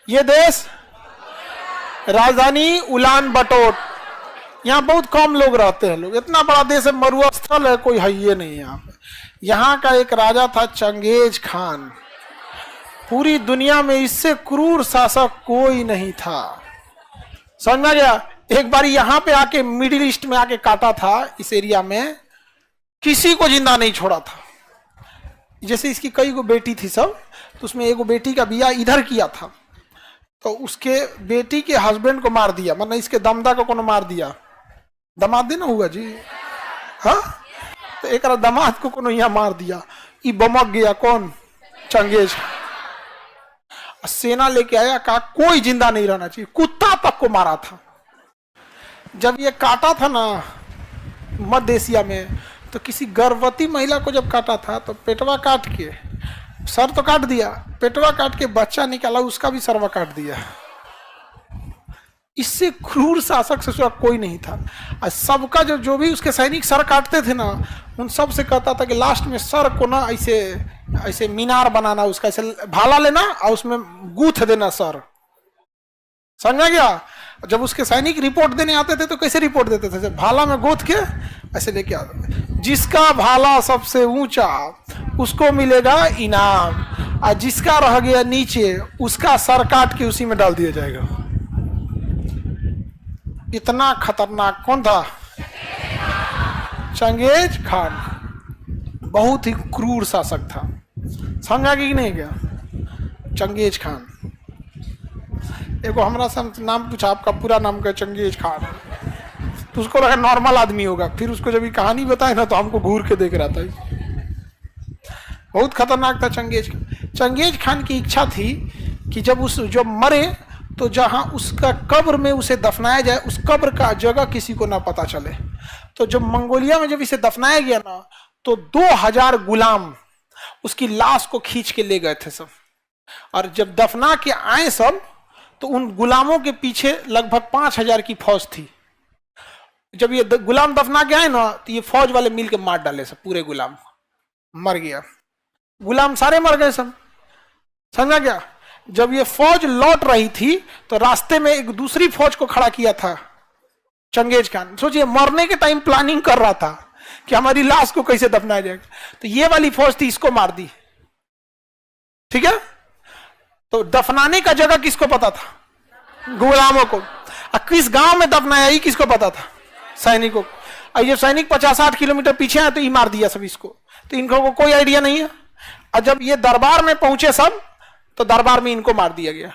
ये देश राजधानी उलान बटोर, यहाँ बहुत कम लोग रहते हैं। लोग, इतना बड़ा देश है, मरुआ स्थल है, कोई है ये नहीं यहाँ पे। यहाँ का एक राजा था चंगेज खान। पूरी दुनिया में इससे क्रूर शासक कोई नहीं था। समझ में गया? एक बार यहाँ पे आके मिडिल ईस्ट में आके काटा था, इस एरिया में किसी को जिंदा नहीं छोड़ा था। जैसे इसकी कई गो बेटी थी सब, तो उसमें एगो बेटी का बियाह इधर किया था, तो उसके बेटी के हस्बैंड को मार दिया, मतलब इसके दमदा को कोनो मार दिया। दामाद ना हुआ जी, हाँ, तो एक दामाद को कोनो यहाँ मार दिया। ये बमक गया कौन? चंगेज। सेना लेके आया, कहा कोई जिंदा नहीं रहना चाहिए, कुत्ता तक को मारा था। जब ये काटा था ना मध्य एशिया में, तो किसी गर्भवती महिला को जब काटा था तो पेटवा काट के, सर तो काट दिया, पेटवा काट के बच्चा निकाला, उसका भी सरवा काट दिया। इससे क्रूर शासक से कोई नहीं था। और सबका जो भी उसके सैनिक सर काटते थे ना, उन सब से कहता था कि लास्ट में सर को ना ऐसे ऐसे मीनार बनाना, उसका ऐसे भाला लेना और उसमें गूंथ देना सर। समझ में गया? जब उसके सैनिक रिपोर्ट देने आते थे तो कैसे रिपोर्ट देते थे? भाला में गोथ के ऐसे लेके आते थे। जिसका भाला सबसे ऊंचा उसको मिलेगा इनाम, और जिसका रह गया नीचे उसका सर काट के उसी में डाल दिया जाएगा। इतना खतरनाक कौन था? Genghis Khan. बहुत ही क्रूर शासक था। समझा कि नहीं गया? Genghis Khan. एगो हमरा से नाम पूछा, आपका पूरा नाम क्या? Genghis Khan. तो उसको लगा नॉर्मल आदमी होगा, फिर उसको जब ये कहानी बताए ना तो हमको घूर के देख रहा था। बहुत खतरनाक था चंगेज खान। चंगेज खान की इच्छा थी कि जब मरे तो जहां उसका कब्र में उसे दफनाया जाए, उस कब्र का जगह किसी को ना पता चले। तो जब मंगोलिया में जब इसे दफनाया गया ना, तो 2000 गुलाम उसकी लाश को खींच के ले गए थे सब। और जब दफना के आए सब, तो उन गुलामों के पीछे लगभग 5000 की फौज थी। जब ये गुलाम दफना के आए ना, तो ये फौज वाले मिलकर मार डाले सब, पूरे गुलाम मर गया। गुलाम सारे मर गए सब। समझा गया? जब ये फौज लौट रही थी तो रास्ते में एक दूसरी फौज को खड़ा किया था चंगेज खान। सोचिए, मरने के टाइम प्लानिंग कर रहा था कि हमारी लाश को कैसे दफनाया जाएगा। तो ये वाली फौज थी, इसको मार दी। ठीक है? तो दफनाने का जगह किसको पता था? गुलामों को। और किस गांव में दफनाया ये किसको पता था? सैनिकों को। और ये सैनिक 50-60 किलोमीटर पीछे आए तो ये मार दिया सब इसको। तो इनको को कोई आइडिया नहीं है। और जब ये दरबार में पहुंचे सब, तो दरबार में इनको मार दिया गया।